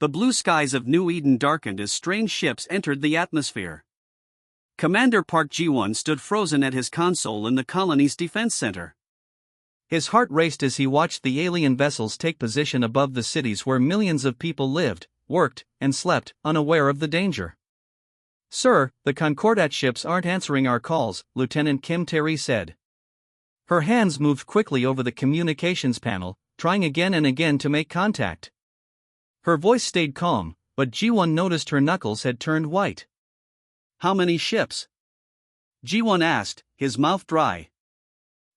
The blue skies of New Eden darkened as strange ships entered the atmosphere. Commander Park Ji-won stood frozen at his console in the colony's defense center. His heart raced as he watched the alien vessels take position above the cities where millions of people lived, worked, and slept, unaware of the danger. "Sir, the Concordat ships aren't answering our calls," Lieutenant Kim Tae-ri said. Her hands moved quickly over the communications panel, trying again and again to make contact. Her voice stayed calm, but Ji-won noticed her knuckles had turned white. "How many ships?" Ji-won asked, his mouth dry.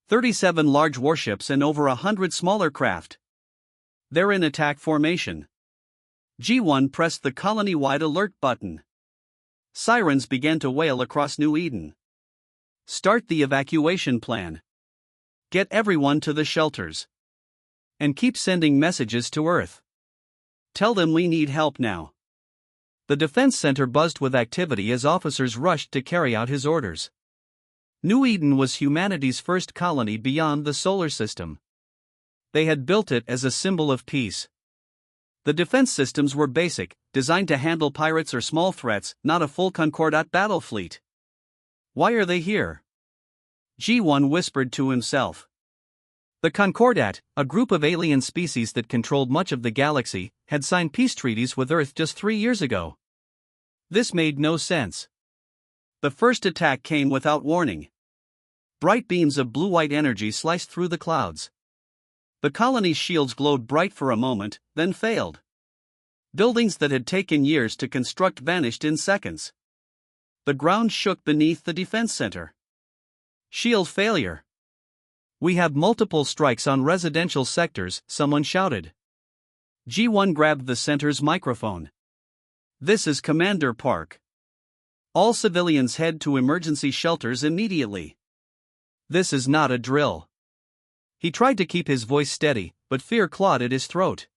37 large warships and over 100 smaller craft. They're in attack formation. Ji-won pressed the colony-wide alert button. Sirens began to wail across New Eden. "Start the evacuation plan. Get everyone to the shelters. And keep sending messages to Earth. Tell them we need help now." The defense center buzzed with activity as officers rushed to carry out his orders. New Eden was humanity's first colony beyond the solar system. They had built it as a symbol of peace. The defense systems were basic, designed to handle pirates or small threats, not a full Concordat battle fleet. "Why are they here?" Ji-won whispered to himself. The Concordat, a group of alien species that controlled much of the galaxy, had signed peace treaties with Earth just 3 years ago. This made no sense. The first attack came without warning. Bright beams of blue-white energy sliced through the clouds. The colony's shields glowed bright for a moment, then failed. Buildings that had taken years to construct vanished in seconds. The ground shook beneath the defense center. "Shield failure. We have multiple strikes on residential sectors," someone shouted. Ji-won grabbed the center's microphone. "This is Commander Park. All civilians head to emergency shelters immediately. This is not a drill." He tried to keep his voice steady, but fear clawed at his throat.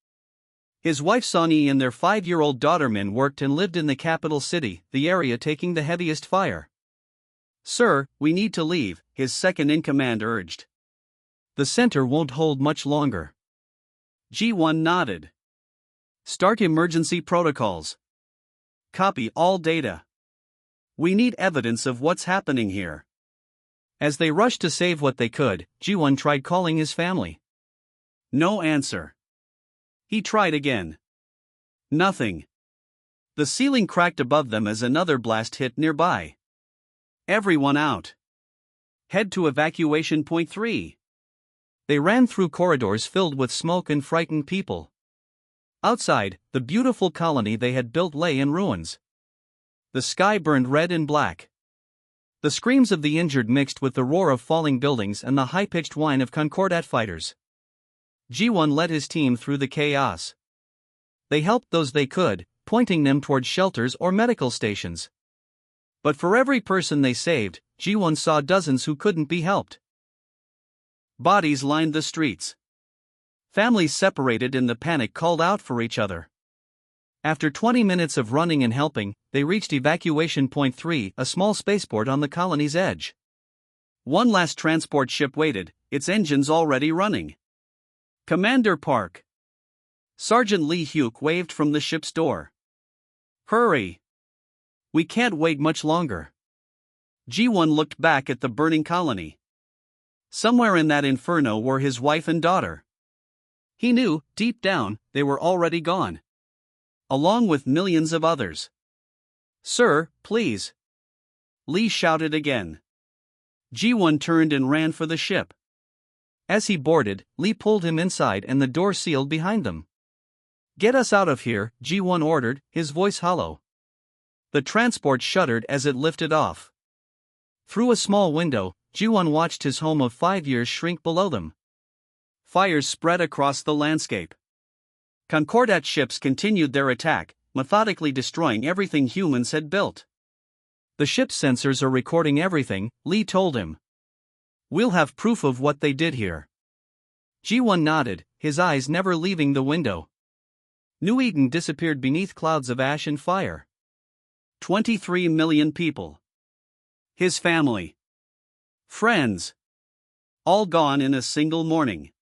His wife Sonny and their 5-year-old daughter Min worked and lived in the capital city, the area taking the heaviest fire. "Sir, we need to leave," his second-in-command urged. "The center won't hold much longer." Ji-won nodded. "Start emergency protocols. Copy all data. We need evidence of what's happening here." As they rushed to save what they could, Ji-won tried calling his family. No answer. He tried again. Nothing. The ceiling cracked above them as another blast hit nearby. "Everyone out. Head to evacuation point 3. They ran through corridors filled with smoke and frightened people. Outside, the beautiful colony they had built lay in ruins. The sky burned red and black. The screams of the injured mixed with the roar of falling buildings and the high-pitched whine of Concordat fighters. Ji-won led his team through the chaos. They helped those they could, pointing them toward shelters or medical stations. But for every person they saved, Ji-won saw dozens who couldn't be helped. Bodies lined the streets. Families separated in the panic called out for each other. After 20 minutes of running and helping, they reached evacuation point 3, a small spaceport on the colony's edge. One last transport ship waited, its engines already running. "Commander Park." Sergeant Lee Hyuk waved from the ship's door. "Hurry. We can't wait much longer." Ji-won looked back at the burning colony. Somewhere in that inferno were his wife and daughter. He knew, deep down, they were already gone. Along with millions of others. "Sir, please." Lee shouted again. Ji-won turned and ran for the ship. As he boarded, Lee pulled him inside and the door sealed behind them. "Get us out of here," Ji-won ordered, his voice hollow. The transport shuddered as it lifted off. Through a small window, Ji-won watched his home of 5 years shrink below them. Fires spread across the landscape. Concordat ships continued their attack, methodically destroying everything humans had built. "The ship's sensors are recording everything," Lee told him. "We'll have proof of what they did here." Ji-won nodded, his eyes never leaving the window. New Eden disappeared beneath clouds of ash and fire. 23 million people. His family. Friends. All gone in a single morning.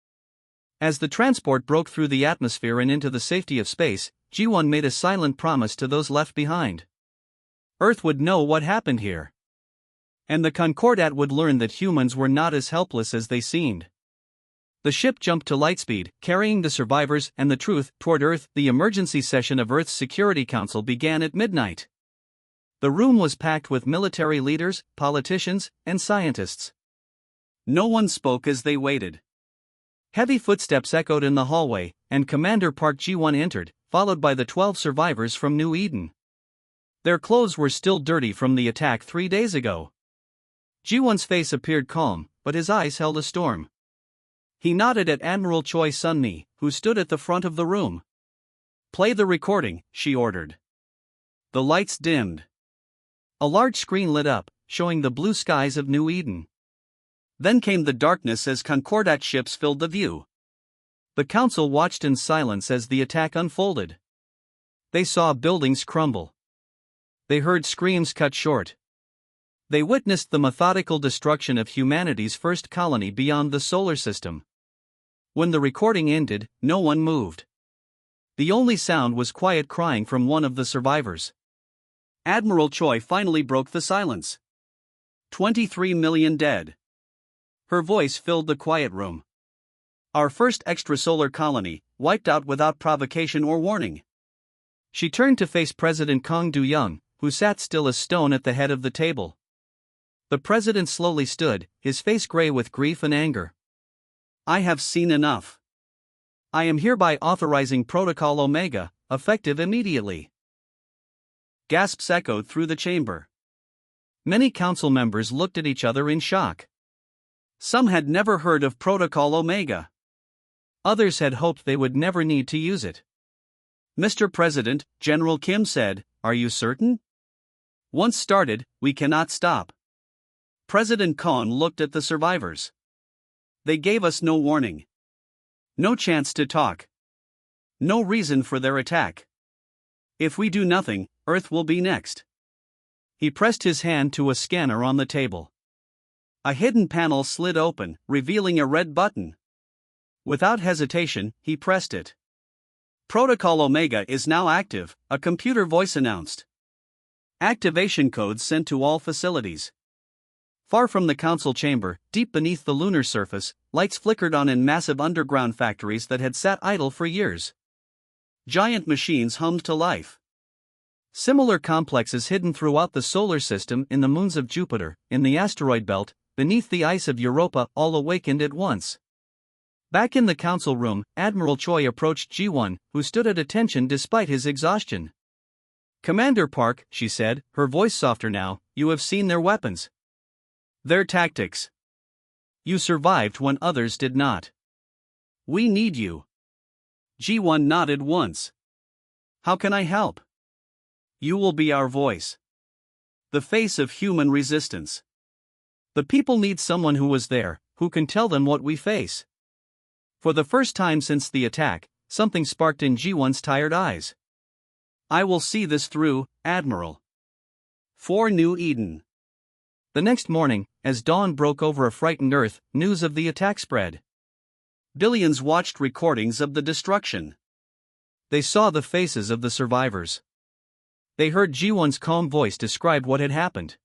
As the transport broke through the atmosphere and into the safety of space, G1 made a silent promise to those left behind. Earth would know what happened here. And the Concordat would learn that humans were not as helpless as they seemed. The ship jumped to lightspeed, carrying the survivors and the truth toward Earth. The emergency session of Earth's Security Council began at midnight. The room was packed with military leaders, politicians, and scientists. No one spoke as they waited. Heavy footsteps echoed in the hallway, and Commander Park G1 entered, followed by the 12 survivors from New Eden. Their clothes were still dirty from the attack 3 days ago. G1's face appeared calm, but his eyes held a storm. He nodded at Admiral Choi Sun-mi, who stood at the front of the room. "Play the recording," she ordered. The lights dimmed. A large screen lit up, showing the blue skies of New Eden. Then came the darkness as Concordat ships filled the view. The council watched in silence as the attack unfolded. They saw buildings crumble. They heard screams cut short. They witnessed the methodical destruction of humanity's first colony beyond the solar system. When the recording ended, no one moved. The only sound was quiet crying from one of the survivors. Admiral Choi finally broke the silence. 23 million dead. Her voice filled the quiet room. Our first extrasolar colony, wiped out without provocation or warning. She turned to face President Kong Du-young, who sat still as stone at the head of the table. The president slowly stood, his face gray with grief and anger. "I have seen enough. I am hereby authorizing Protocol Omega, effective immediately." Gasps echoed through the chamber. Many council members looked at each other in shock. Some had never heard of Protocol Omega. Others had hoped they would never need to use it. "Mr. President," General Kim said, "are you certain? Once started, we cannot stop." President Kong looked at the survivors. "They gave us no warning. No chance to talk. No reason for their attack. If we do nothing, Earth will be next." He pressed his hand to a scanner on the table. A hidden panel slid open, revealing a red button. Without hesitation, he pressed it. "Protocol Omega is now active," a computer voice announced. Activation codes sent to all facilities. Far from the council chamber, deep beneath the lunar surface, lights flickered on in massive underground factories that had sat idle for years. Giant machines hummed to life. Similar complexes hidden throughout the solar system, in the moons of Jupiter, in the asteroid belt, beneath the ice of Europa, all awakened at once. Back in the council room, Admiral Choi approached G1, who stood at attention despite his exhaustion. "Commander Park," she said, her voice softer now, "you have seen their weapons. Their tactics. You survived when others did not. We need you." G1 nodded once. "How can I help?" "You will be our voice. The face of human resistance. The people need someone who was there, who can tell them what we face." For the first time since the attack, something sparked in G1's tired eyes. "I will see this through, Admiral." For New Eden. The next morning, as dawn broke over a frightened Earth, news of the attack spread. Billions watched recordings of the destruction. They saw the faces of the survivors. They heard G1's calm voice describe what had happened.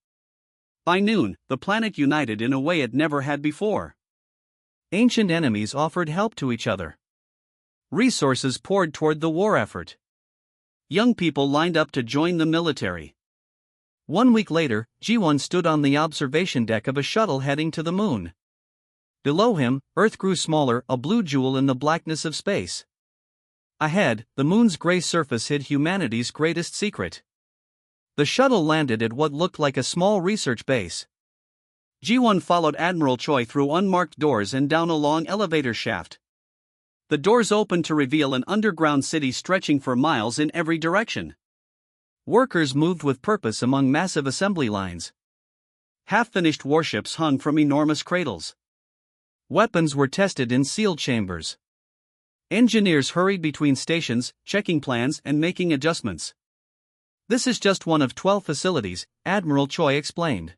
By noon, the planet united in a way it never had before. Ancient enemies offered help to each other. Resources poured toward the war effort. Young people lined up to join the military. 1 week later, G1 stood on the observation deck of a shuttle heading to the moon. Below him, Earth grew smaller, a blue jewel in the blackness of space. Ahead, the moon's gray surface hid humanity's greatest secret. The shuttle landed at what looked like a small research base. G1 followed Admiral Choi through unmarked doors and down a long elevator shaft. The doors opened to reveal an underground city stretching for miles in every direction. Workers moved with purpose among massive assembly lines. Half-finished warships hung from enormous cradles. Weapons were tested in sealed chambers. Engineers hurried between stations, checking plans and making adjustments. "This is just one of 12 facilities," Admiral Choi explained.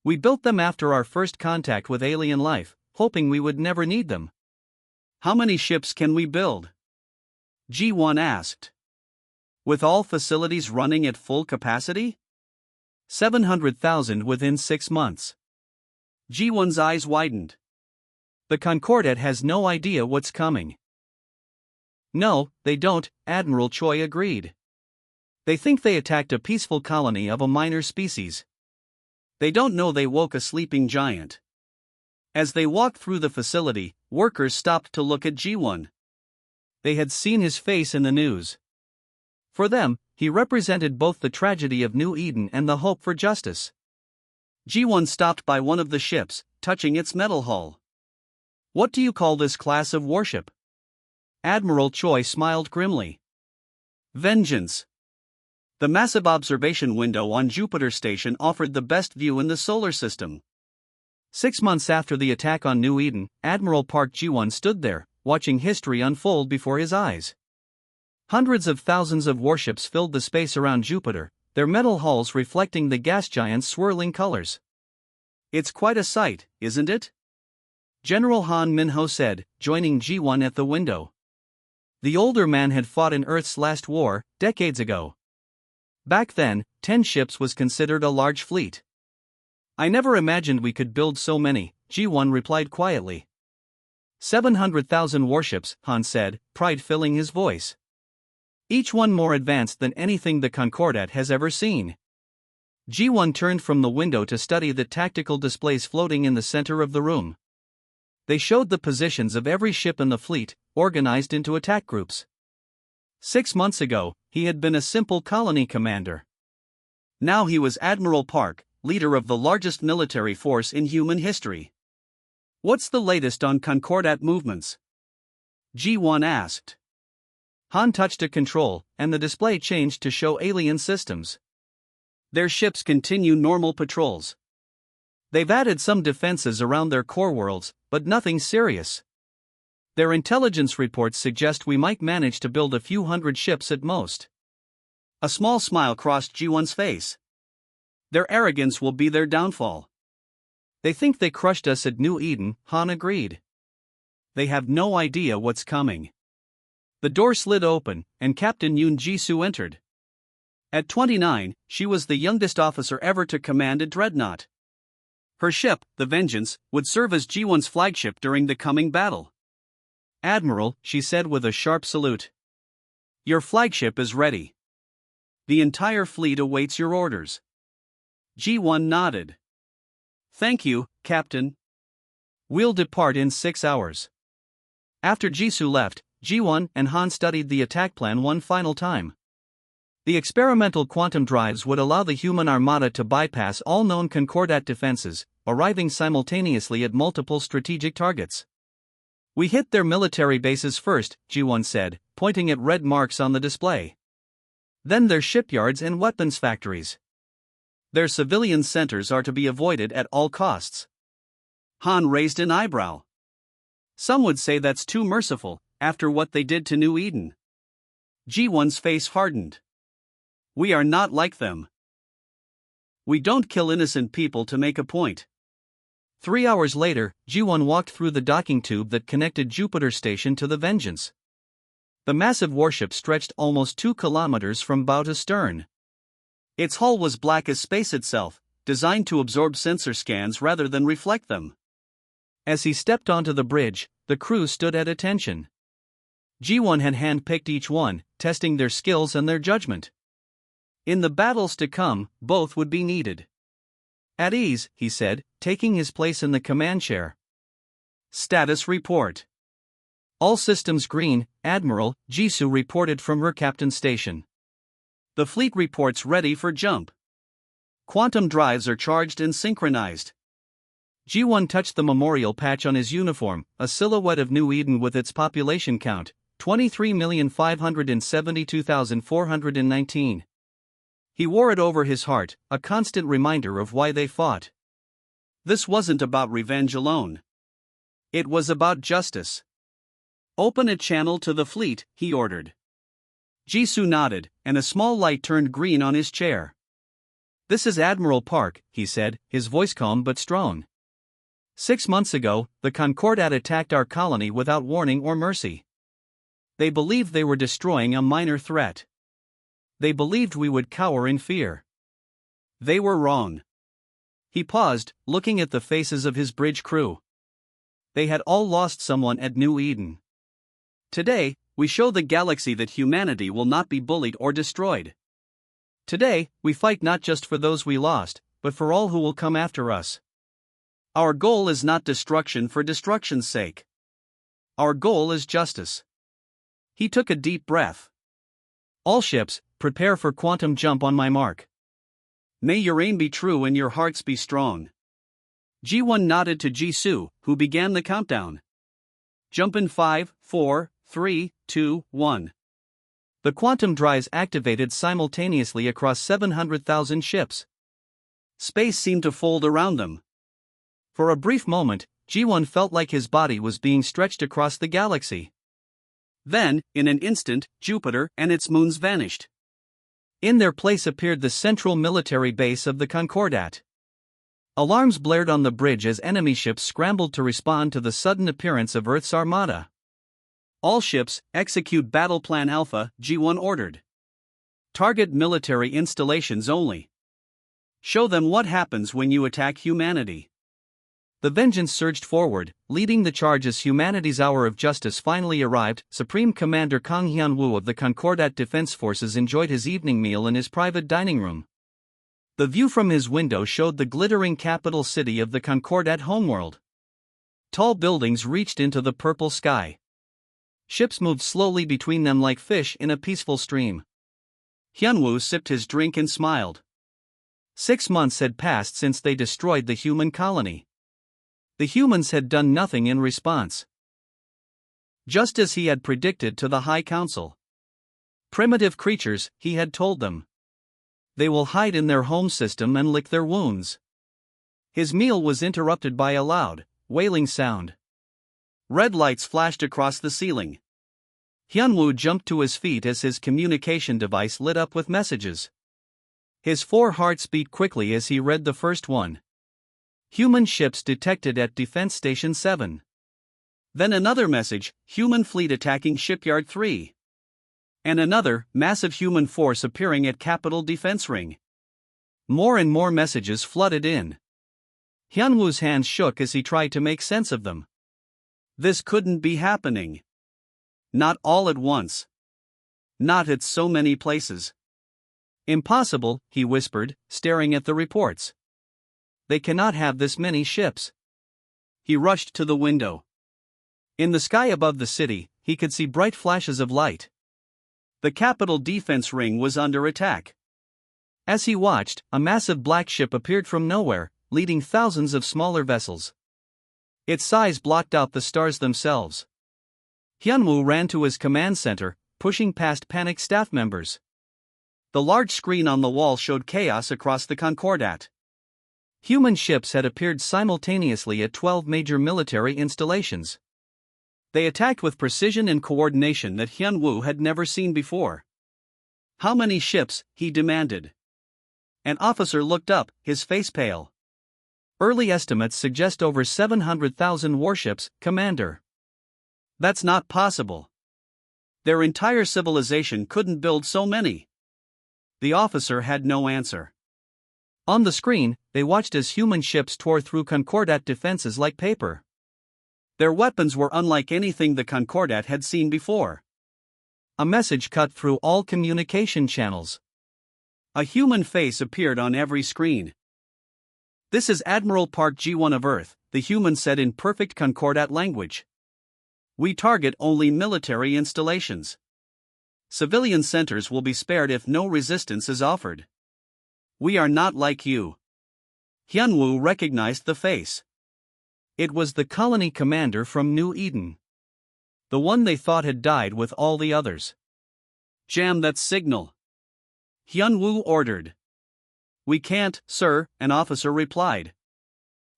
"We built them after our first contact with alien life, hoping we would never need them." "How many ships can we build?" G1 asked. With all facilities running at full capacity? 700,000 within 6 months. G1's eyes widened. The Concordat has no idea what's coming. No, they don't, Admiral Choi agreed. They think they attacked a peaceful colony of a minor species. They don't know they woke a sleeping giant. As they walked through the facility, workers stopped to look at G1. They had seen his face in the news. For them, he represented both the tragedy of New Eden and the hope for justice. G1 stopped by one of the ships, touching its metal hull. What do you call this class of warship? Admiral Choi smiled grimly. Vengeance. The massive observation window on Jupiter Station offered the best view in the solar system. 6 months after the attack on New Eden, Admiral Park Ji-won stood there, watching history unfold before his eyes. Hundreds of thousands of warships filled the space around Jupiter, their metal hulls reflecting the gas giant's swirling colors. It's quite a sight, isn't it? General Han Minho said, joining Ji-won at the window. The older man had fought in Earth's last war, decades ago. Back then, 10 ships was considered a large fleet. I never imagined we could build so many, Ji-won replied quietly. 700,000 warships, Han said, pride filling his voice. Each one more advanced than anything the Concordat has ever seen. G1 turned from the window to study the tactical displays floating in the center of the room. They showed the positions of every ship in the fleet, organized into attack groups. 6 months ago, he had been a simple colony commander. Now he was Admiral Park, leader of the largest military force in human history. What's the latest on Concordat movements? G1 asked. Han touched a control, and the display changed to show alien systems. Their ships continue normal patrols. They've added some defenses around their core worlds, but nothing serious. Their intelligence reports suggest we might manage to build a few hundred ships at most. A small smile crossed Ji-won's face. Their arrogance will be their downfall. They think they crushed us at New Eden, Han agreed. They have no idea what's coming. The door slid open, and Captain Yoon Ji-soo entered. At 29, she was the youngest officer ever to command a dreadnought. Her ship, the Vengeance, would serve as Ji-won's flagship during the coming battle. Admiral, she said with a sharp salute. Your flagship is ready. The entire fleet awaits your orders. Ji-won nodded. Thank you, Captain. We'll depart in 6 hours. After Ji-soo left, Ji-won and Han studied the attack plan one final time. The experimental quantum drives would allow the human armada to bypass all known Concordat defenses, arriving simultaneously at multiple strategic targets. We hit their military bases first, Ji-won said, pointing at red marks on the display. Then their shipyards and weapons factories. Their civilian centers are to be avoided at all costs. Han raised an eyebrow. Some would say that's too merciful, after what they did to New Eden. Ji-won's face hardened. We are not like them. We don't kill innocent people to make a point. 3 hours later, Ji-won walked through the docking tube that connected Jupiter Station to the Vengeance. The massive warship stretched almost 2 kilometers from bow to stern. Its hull was black as space itself, designed to absorb sensor scans rather than reflect them. As he stepped onto the bridge, the crew stood at attention. Ji-won had handpicked each one, testing their skills and their judgment. In the battles to come, both would be needed. At ease, he said, taking his place in the command chair. Status report. All systems green, Admiral, Ji-soo reported from her captain's station. The fleet reports ready for jump. Quantum drives are charged and synchronized. Ji-won touched the memorial patch on his uniform, a silhouette of New Eden with its population count, 23,572,419. He wore it over his heart, a constant reminder of why they fought. This wasn't about revenge alone. It was about justice. Open a channel to the fleet, he ordered. Ji-soo nodded, and a small light turned green on his chair. This is Admiral Park, he said, his voice calm but strong. 6 months ago, the Concordat attacked our colony without warning or mercy. They believed they were destroying a minor threat. They believed we would cower in fear. They were wrong. He paused, looking at the faces of his bridge crew. They had all lost someone at New Eden. Today, we show the galaxy that humanity will not be bullied or destroyed. Today, we fight not just for those we lost, but for all who will come after us. Our goal is not destruction for destruction's sake. Our goal is justice. He took a deep breath. All ships, prepare for quantum jump on my mark. May your aim be true and your hearts be strong. G1 nodded to Jisoo, who began the countdown. Jump in 5, 4, 3, 2, 1. The quantum drives activated simultaneously across 700,000 ships. Space seemed to fold around them. For a brief moment, G1 felt like his body was being stretched across the galaxy. Then, in an instant, Jupiter and its moons vanished. In their place appeared the central military base of the Concordat. Alarms blared on the bridge as enemy ships scrambled to respond to the sudden appearance of Earth's armada. All ships, execute Battle Plan Alpha, G1 ordered. Target military installations only. Show them what happens when you attack humanity. The Vengeance surged forward, leading the charge as humanity's hour of justice finally arrived. Supreme Commander Kang Hyun-woo of the Concordat Defense Forces enjoyed his evening meal in his private dining room. The view from his window showed the glittering capital city of the Concordat homeworld. Tall buildings reached into the purple sky. Ships moved slowly between them like fish in a peaceful stream. Hyun-woo sipped his drink and smiled. 6 months had passed since they destroyed the human colony. The humans had done nothing in response. Just as he had predicted to the High Council. Primitive creatures, he had told them. They will hide in their home system and lick their wounds. His meal was interrupted by a loud, wailing sound. Red lights flashed across the ceiling. Hyun-woo jumped to his feet as his communication device lit up with messages. His 4 hearts beat quickly as he read the first one. Human ships detected at Defense Station 7. Then another message, human fleet attacking Shipyard 3. And another, massive human force appearing at Capital Defense Ring. More and more messages flooded in. Hyun-woo's hands shook as he tried to make sense of them. This couldn't be happening. Not all at once. Not at so many places. Impossible, he whispered, staring at the reports. They cannot have this many ships. He rushed to the window. In the sky above the city, he could see bright flashes of light. The Capital Defense Ring was under attack. As he watched, a massive black ship appeared from nowhere, leading thousands of smaller vessels. Its size blocked out the stars themselves. Hyun-woo ran to his command center, pushing past panicked staff members. The large screen on the wall showed chaos across the Concordat. Human ships had appeared simultaneously at 12 major military installations. They attacked with precision and coordination that Hyun-woo had never seen before. How many ships? He demanded. An officer looked up, his face pale. Early estimates suggest over 700,000 warships, Commander. That's not possible. Their entire civilization couldn't build so many. The officer had no answer. On the screen, they watched as human ships tore through Concordat defenses like paper. Their weapons were unlike anything the Concordat had seen before. A message cut through all communication channels. A human face appeared on every screen. This is Admiral Park G1 of Earth, the human said in perfect Concordat language. We target only military installations. Civilian centers will be spared if no resistance is offered. We are not like you. Hyun-woo recognized the face. It was the colony commander from New Eden. The one they thought had died with all the others. Jam that signal. Hyun-woo ordered. We can't, sir, an officer replied.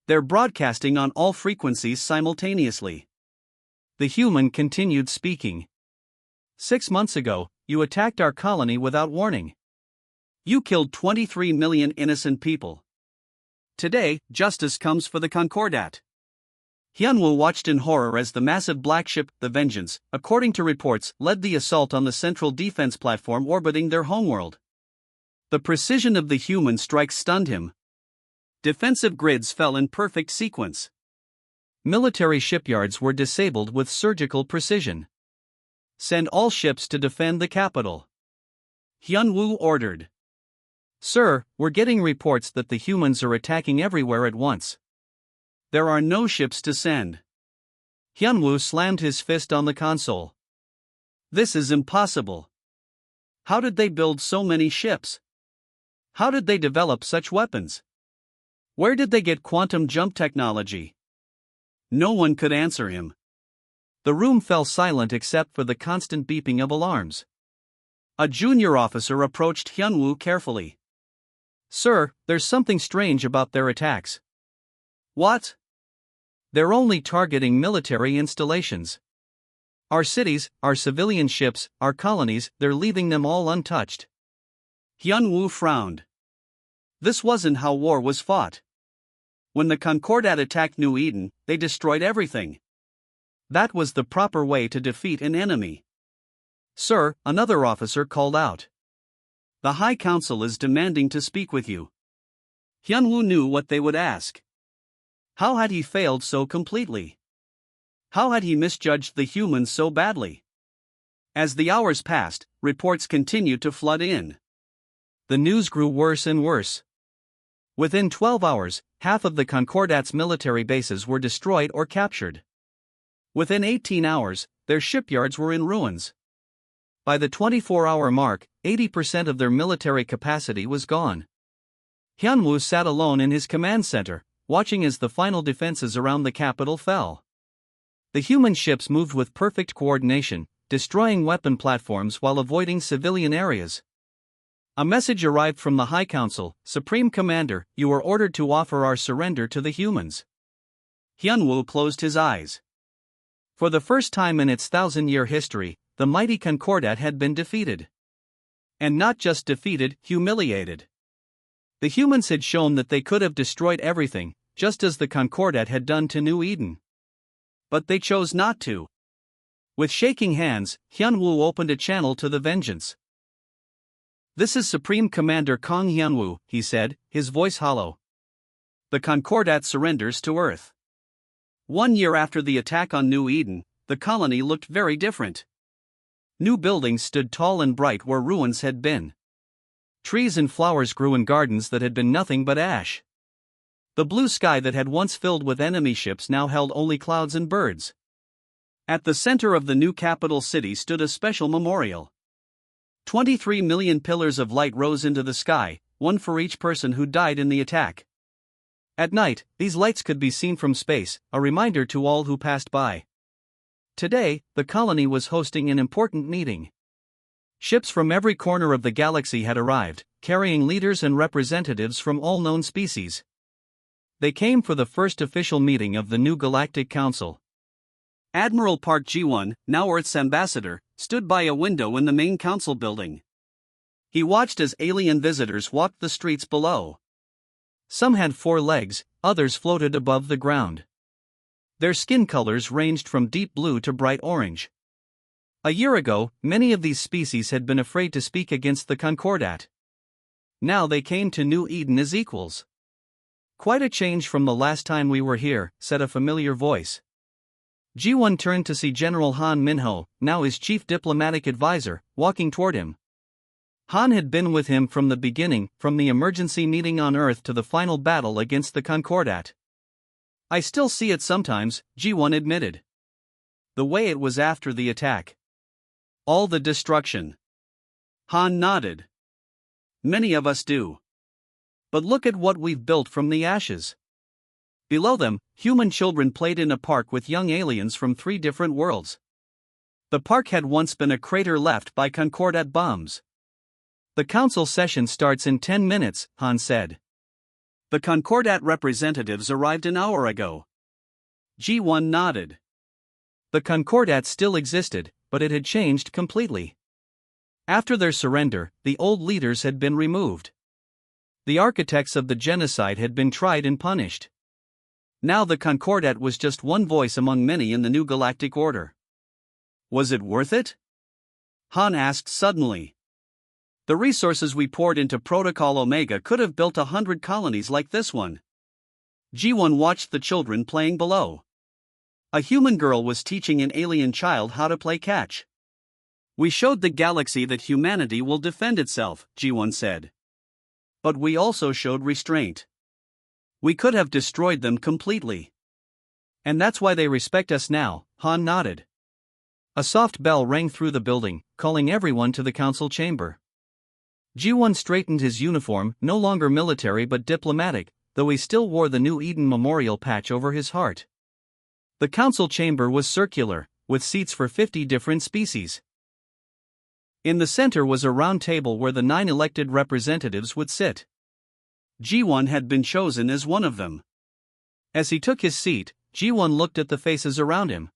They're broadcasting on all frequencies simultaneously. The human continued speaking. 6 months ago, you attacked our colony without warning. You killed 23 million innocent people. Today, justice comes for the Concordat. Hyunwoo watched in horror as the massive black ship, the Vengeance, according to reports, led the assault on the central defense platform orbiting their homeworld. The precision of the human strikes stunned him. Defensive grids fell in perfect sequence. Military shipyards were disabled with surgical precision. Send all ships to defend the capital, Hyunwoo ordered. Sir, we're getting reports that the humans are attacking everywhere at once. There are no ships to send. Hyunwoo slammed his fist on the console. This is impossible. How did they build so many ships? How did they develop such weapons? Where did they get quantum jump technology? No one could answer him. The room fell silent except for the constant beeping of alarms. A junior officer approached Hyunwoo carefully. Sir, there's something strange about their attacks. What? They're only targeting military installations. Our cities, our civilian ships, our colonies, they're leaving them all untouched. Hyunwoo frowned. This wasn't how war was fought. When the Concordat attacked New Eden, they destroyed everything. That was the proper way to defeat an enemy. Sir, another officer called out. The High Council is demanding to speak with you. Hyunwoo knew what they would ask. How had he failed so completely? How had he misjudged the humans so badly? As the hours passed, reports continued to flood in. The news grew worse and worse. Within 12 hours, half of the Concordat's military bases were destroyed or captured. Within 18 hours, their shipyards were in ruins. By the 24-hour mark, 80% of their military capacity was gone. Hyunwoo sat alone in his command center, watching as the final defenses around the capital fell. The human ships moved with perfect coordination, destroying weapon platforms while avoiding civilian areas. A message arrived from the High Council. Supreme Commander, you are ordered to offer our surrender to the humans. Hyunwoo closed his eyes. For the first time in its 1,000-year history, the mighty Concordat had been defeated. And not just defeated, humiliated. The humans had shown that they could have destroyed everything, just as the Concordat had done to New Eden. But they chose not to. With shaking hands, Hyunwoo opened a channel to the Vengeance. This is Supreme Commander Kong Hyunwoo, he said, his voice hollow. The Concordat surrenders to Earth. 1 year after the attack on New Eden, the colony looked very different. New buildings stood tall and bright where ruins had been. Trees and flowers grew in gardens that had been nothing but ash. The blue sky that had once filled with enemy ships now held only clouds and birds. At the center of the new capital city stood a special memorial. 23 million pillars of light rose into the sky, one for each person who died in the attack. At night, these lights could be seen from space, a reminder to all who passed by. Today, the colony was hosting an important meeting. Ships from every corner of the galaxy had arrived, carrying leaders and representatives from all known species. They came for the first official meeting of the new Galactic Council. Admiral Park Ji-won, now Earth's ambassador, stood by a window in the main council building. He watched as alien visitors walked the streets below. Some had 4 legs, others floated above the ground. Their skin colors ranged from deep blue to bright orange. A year ago, many of these species had been afraid to speak against the Concordat. Now they came to New Eden as equals. Quite a change from the last time we were here, said a familiar voice. Ji-won turned to see General Han Minho, now his chief diplomatic advisor, walking toward him. Han had been with him from the beginning, from the emergency meeting on Earth to the final battle against the Concordat. I still see it sometimes, Ji-won admitted. The way it was after the attack. All the destruction. Han nodded. Many of us do. But look at what we've built from the ashes. Below them, human children played in a park with young aliens from 3 different worlds. The park had once been a crater left by Concordat bombs. The council session starts in 10 minutes, Han said. The Concordat representatives arrived an hour ago. Ji-won nodded. The Concordat still existed, but it had changed completely. After their surrender, the old leaders had been removed. The architects of the genocide had been tried and punished. Now the Concordat was just one voice among many in the new galactic order. Was it worth it? Han asked suddenly. The resources we poured into Protocol Omega could have built 100 colonies like this one. G1 watched the children playing below. A human girl was teaching an alien child how to play catch. We showed the galaxy that humanity will defend itself, G1 said. But we also showed restraint. We could have destroyed them completely. And that's why they respect us now, Han nodded. A soft bell rang through the building, calling everyone to the council chamber. G1 straightened his uniform, no longer military but diplomatic, though he still wore the New Eden memorial patch over his heart. The council chamber was circular, with seats for 50 different species. In the center was a round table where the 9 elected representatives would sit. G1 had been chosen as one of them. As he took his seat, G1 looked at the faces around him.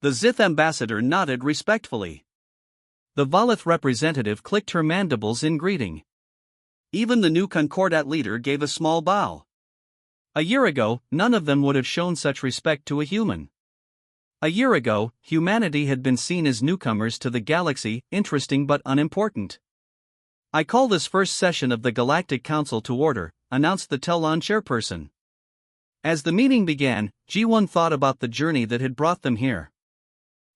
The Zith ambassador nodded respectfully. The Volith representative clicked her mandibles in greeting. Even the new Concordat leader gave a small bow. A year ago, none of them would have shown such respect to a human. A year ago, humanity had been seen as newcomers to the galaxy, interesting but unimportant. I call this first session of the Galactic Council to order, announced the Telon chairperson. As the meeting began, G1 thought about the journey that had brought them here.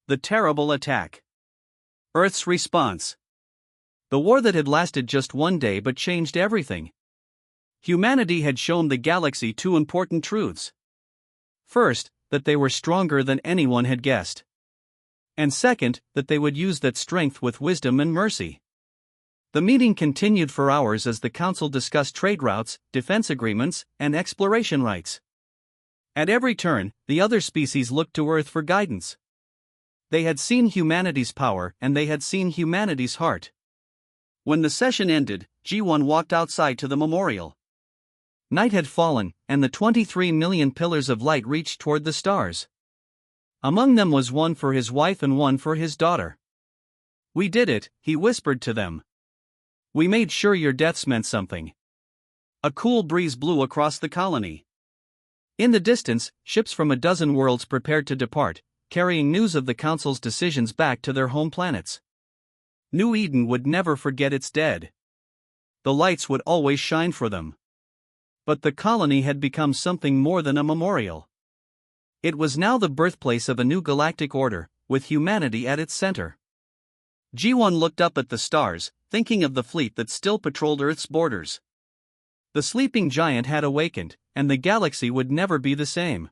The terrible attack. Earth's response. The war that had lasted just one day but changed everything. Humanity had shown the galaxy 2 important truths. First, that they were stronger than anyone had guessed. And second, that they would use that strength with wisdom and mercy. The meeting continued for hours as the council discussed trade routes, defense agreements, and exploration rights. At every turn, the other species looked to Earth for guidance. They had seen humanity's power and they had seen humanity's heart. When the session ended, G1 walked outside to the memorial. Night had fallen, and the 23 million pillars of light reached toward the stars. Among them was one for his wife and one for his daughter. We did it, he whispered to them. We made sure your deaths meant something. A cool breeze blew across the colony. In the distance, ships from a dozen worlds prepared to depart, carrying news of the Council's decisions back to their home planets. New Eden would never forget its dead. The lights would always shine for them. But the colony had become something more than a memorial. It was now the birthplace of a new galactic order, with humanity at its center. G1 looked up at the stars, thinking of the fleet that still patrolled Earth's borders. The sleeping giant had awakened, and the galaxy would never be the same.